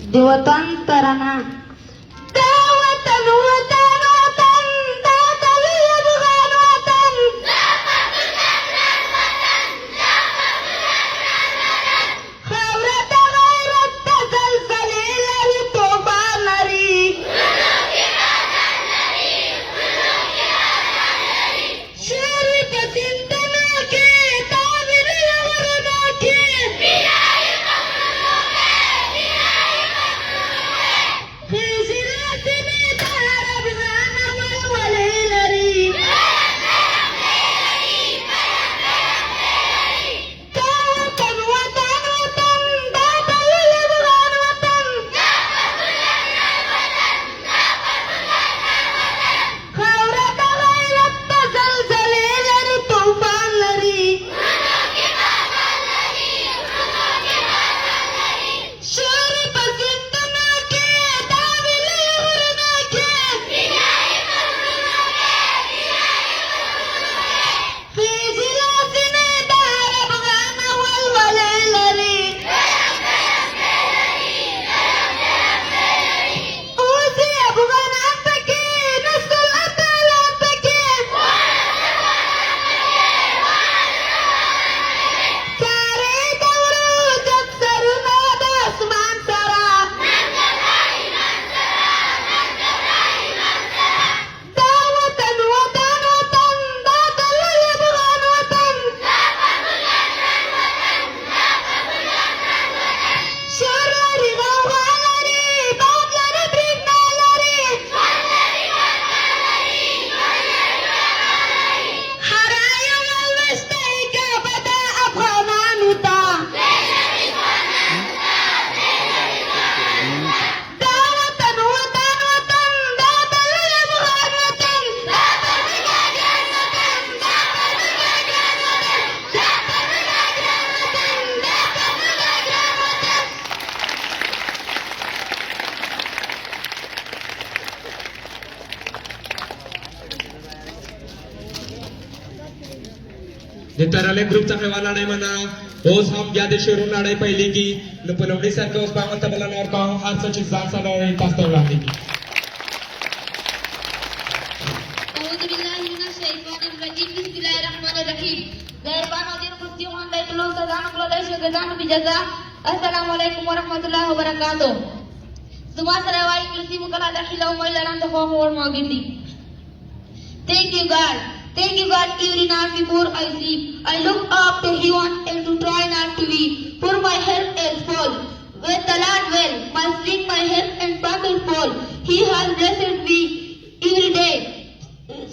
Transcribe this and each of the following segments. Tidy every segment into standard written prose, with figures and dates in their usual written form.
di watan tarana. Dawatan watan watan, datawiya bukan watan. Khawrat khairat tazalzalilah tufanari. Syarifatin tanaki, tabiri yaghranaki. في زلاتني تعرف غانا والوليلري كوطن وطن وطن بابا يبغان وطن خورة غيرت تزلزلي طوفان لري شرب زندناكي دابل يغرناكي في جلاسنا تعرف غانا والوليلري اوزي ابغان عبكي نسل اطال عبكي ساري دورو جبسرنا باسمان سرا دعوة وطن وطن باطل يبغان وطن شراري غوغالري باطلري بريدنالري حرايا والمشتيكة بدا أفغانانوتا دعوة وطن وطن باطل يبغان وطن नितराले ग्रुपचा काही लढाई म्हणा ओस हम ज्या देशावरून लढाई पहिली की लपलवडी सारखं ओस पामत बलावर का हार सचिव जान सदावे तास्तव लागली की أعوذ بالله من الشيطان الرجيم بسم الله الرحمن الرحيم Dahirpan hadir kursi mandai tulung sedang kelolai syugadan bijaza. Assalamualaikum warahmatullahi wabarakatuh. Semua sarawai kursi mukala dakhilau mailaran tokoh war magindi. Thank you God. Thank you God every night before I sleep. I look up to heaven and to try not to weep. For my health is full. With the Lord well, my sleep, my health and battle full. He has blessed me every day.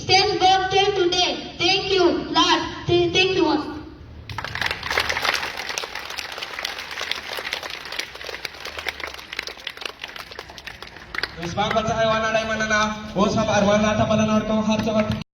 Since birth till today. Thank you, Lord. Thank you. ओस पामत लढाई म्हणा ओस हम अरमान नाथा बलावर का हार